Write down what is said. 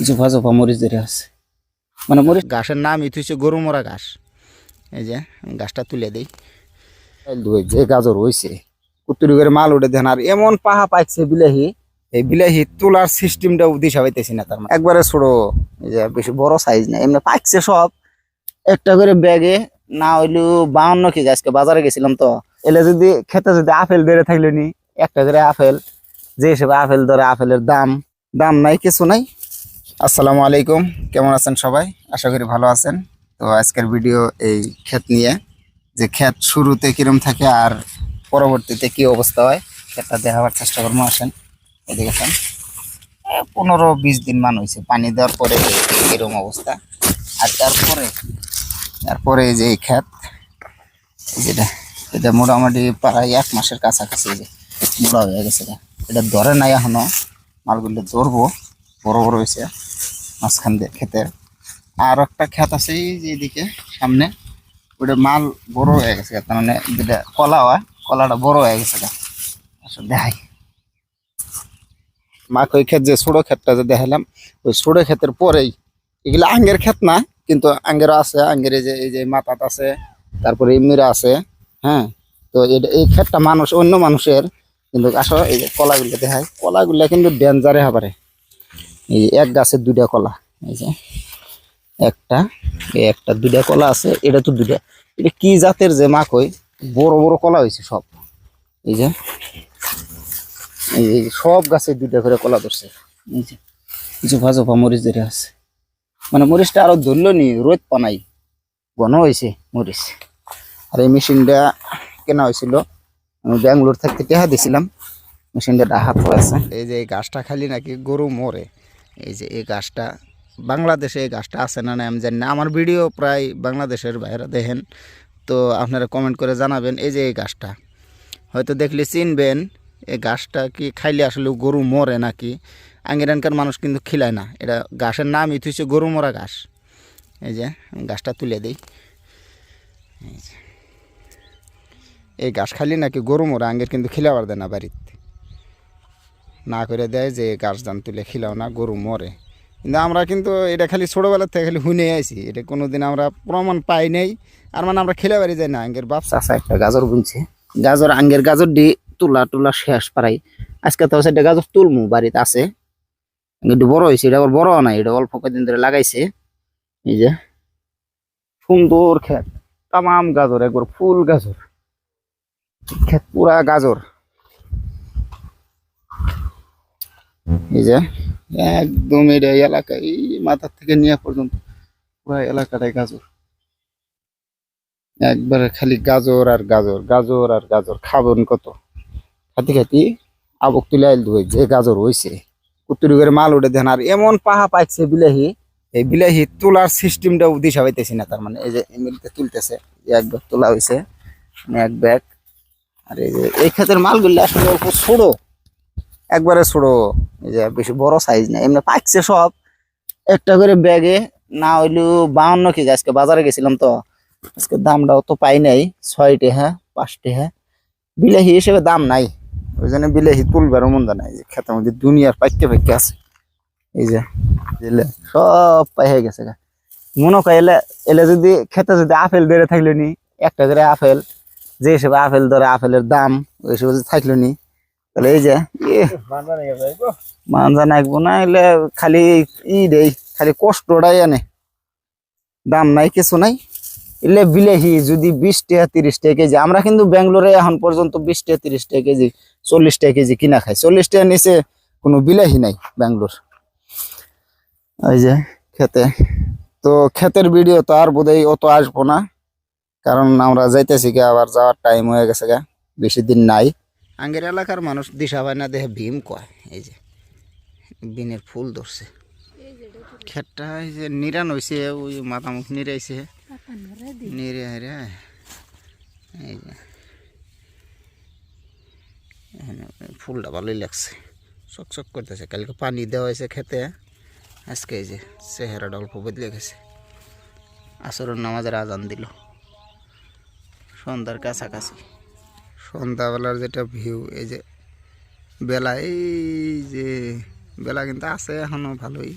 জোফা জোফা মরিচ ধরে আছে, মানে মরিচ গাছের নাম ইতি হচ্ছে গরু মরা ঘাস। এই যে গাছটা তুলে দিই, যে গাজর হয়েছে কুত্তুরি করে মাল উঠে দেন। আর এমন পাহা পাইছে বিলাহি, এই বিলাহি তোলার সিস্টেমটাও দিশা পাইতেছি না। তার মানে একবারে ছোড়ো, এই যে বেশি বড় সাইজ না, এমনি পাকছে সব একটা করে ব্যাগে। না হইলেও 52 কেজি। আজকে বাজারে গেছিলাম তো, এলে যদি খেতে যদি আপেল ধরে থাকলো নি, একটা করে আপেল, যে হিসেবে আপেল ধরে আপেলের দাম দাম নাই, কিছু নাই। আসসালামু আলাইকুম, কেমন আছেন সবাই? আশা করি ভালো আছেন। তো আজকের ভিডিও এই ক্ষেত নিয়ে, যে ক্ষেত শুরুতে কিরম থাকে আর পরবর্তীতে কি অবস্থা হয় সেটা দেখাবার চেষ্টা করবো। আসেন এদিকে আসেন। 15-20 দিন মান হয়েছে পানি দেওয়ার পরে এরকম অবস্থা। আর তারপরে এই যে এই ক্ষেত, যেটা এটা মোটামুটি প্রায় 1 মাসের কাছাকাছি, যে মোড়া হয়ে গেছে। এটা ধরে নাই এখনো, মালগুলো ধরবো, বড় বড় হয়েছে মাঝখান দিয়ে ক্ষেতের। আর একটা ক্ষেত আছে এই যে এদিকে সামনে, ওটা মাল বড় হয়ে গেছে। তার মানে যেটা কলা হয়, কলাটা বড় হয়ে গেছে। আসলে দেখাই মাকে ওই ক্ষেত, যে ছোটো ক্ষেতটা যে দেখালাম, ওই ছোটো ক্ষেতের পরেই এগুলো আঙ্গের ক্ষেত না, কিন্তু আঙ্গেরও আছে। আঙ্গের এই যে মাথাত আছে, তারপরে এমনিরা আছে। হ্যাঁ, তো এই ক্ষেতটা অন্য মানুষের, কিন্তু আসলে এই যে কলাগুলো দেখায়, কলাগুলা কিন্তু ডেঞ্জারে হবারে। এই যে এক গাছের 2টা কলা, এই যে একটা 2টা কলা আছে, এটা তো 2টা। এটা কি জাতের যে মাকই, বড় বড় কলা হয়েছে সব। এই যে এই সব গাছে 2টা করে কলা ধরছে। এই যে জোফা জোফা মরিচ ধরে আছে, মানে মরিচটা আরো ধরলো নি, রোদ পানাই ঘন হয়েছে মরিচ। আর এই মেশিনটা কেনা হয়েছিল, আমি ব্যাঙ্গালোর থাকতে টেহা দিছিলাম, মেশিনটা হাত আছে। এই যে এই গাছটা খালি নাকি গরু মরে। এই যে এই গাছটা বাংলাদেশে, এই গাছটা আছে না না আমি জানি না। আমার ভিডিও প্রায় বাংলাদেশের বাইরে দেখেন, তো আপনারা কমেন্ট করে জানাবেন। এই যে এই গাছটা হয়তো দেখলে চিনবেন। এই গাছটা কি খাইলে আসলে গরু মরে নাকি? আঙ্গিরানকার মানুষ কিন্তু খিলায় না। এটা গাছের নাম ইতি হচ্ছে গরু মরা ঘাস। এই যে গাছটা তুলে দিই, এই গাছ খালি নাকি গরু মরা, আঙ্গের কিন্তু খিলাবার দেয় না বাড়িতে, না করে দেয় যে গাছ দান তুলে খিলাও না, গরু মরে। কিন্তু আমরা কিন্তু এটা খালি ছোটোবেলার থেকে খালি শুনে আইছি, এটা কোনোদিন আমরা প্রমাণ পাই নাই। আর মানে আমরা খেলে বাড়ি যাই না। আঙ্গের বাপ চাষা একটা গাজর বুনছে, গাজর আঙ্গের গাজর দিয়ে তুলা শেষ পারাই। আজকে তো সেটা গাজর তুলমু, বাড়িতে আছে। একটু বড় হয়েছে, এটা আবার বড় নাই, এটা অল্প কয়েকদিন ধরে লাগাইছে। এই যে সুন্দর ক্ষেত, তামাম গাজর, একবার ফুল গাজর, ক্ষেত পুরা গাজর। এই যে একদম এটা এলাকা, এই মাথার থেকে নিয়ে পর্যন্ত পুরা এলাকাটাই গাজর। একবারে খালি গাজর আর গাজর, গাজর আর গাজর। খাবেন কত? খাতি খাতি আবক তুলে আইল দুই, যে গাজর হয়েছে কুত্তুরি করে মাল উঠে দেন। আর এমন পাহা পাইছে বিলাহি, এই বিলাহি তোলার সিস্টেমটাও দিশা পাইতেছি না। তার মানে এই যে এমনিতে তুলতেছে, এক ব্যাগ তোলা হয়েছে, এক ব্যাগ। আর এই যে এই ক্ষেতের মালগুলো আসলে অল্প ছোড়ো, একবারে ছোড়ো, এই যে বেশি বড় সাইজ না, এমনি পাকছে সব একটা করে ব্যাগে। না হইলেও 52 কেজি। আজকে বাজারে গেছিলাম তো, আজকে দামটাও তো পাই নাই। 6 টাকা 5 টাকা বিলাহি হিসেবে দাম নাই, ওই জন্য বিলাহি তুলবার মন নাই। যে খেতের মধ্যে দুনিয়ার পাইকে আছে। এই যে দিলে সব পাই হয়ে গেছে। মনে কয় এলে এলে যদি খেতে যদি আপেল ধরে থাকলো নি, একটা করে আপেল, যে হিসেবে আপেল ধরে আপেলের দাম ওই হিসেবে যদি থাকলো নি, তাহলে এই যে মানজা নাকবো না। এলে খালি দেই, খালি কষ্টটাই আনে, দাম নাই কিছু নাই। এলে বিলাহি যদি 20 টাকা 30 টাকা কেজি, আমরা কিন্তু ব্যাঙ্গালোরে এখন পর্যন্ত 20 টাকা 30 টাকা কেজি, 40 টাকা কেজি কিনা খাই। 40 টাকা নিচে কোনো বিলাহি নাই ব্যাঙ্গালোর। ওই যে খেতে, তো ক্ষেতের ভিডিও তো আর বোধহয় অত আসবো না, কারণ আমরা যাইতেছি গা, আবার যাওয়ার টাইম হয়ে গেছে গা, বেশি দিন নাই। আঙ্গের এলাকার মানুষ দিশা পায় না, দেখে ভীম কয়। এই যে বিনের ফুল ধরছে ক্ষেতটা, এই যে নিরান হয়েছে, ওই মাথামুখ নিরাইছে, নিরে হারে। এই যে ফুলটা ভালোই লাগছে, চকচক করতেছে। কালকে পানি দেওয়া হয়েছে খেতে, আজকে এই যে চেহারাটা অল্প বদলে গেছে। আসরের নামাজের আজান দিল সন্ধ্যার কাছাকাছি। সন্ধ্যাবেলার যেটা ভিউ, এই যে বেলা, এই যে বেলা কিন্তু আছে এখনো ভালোই।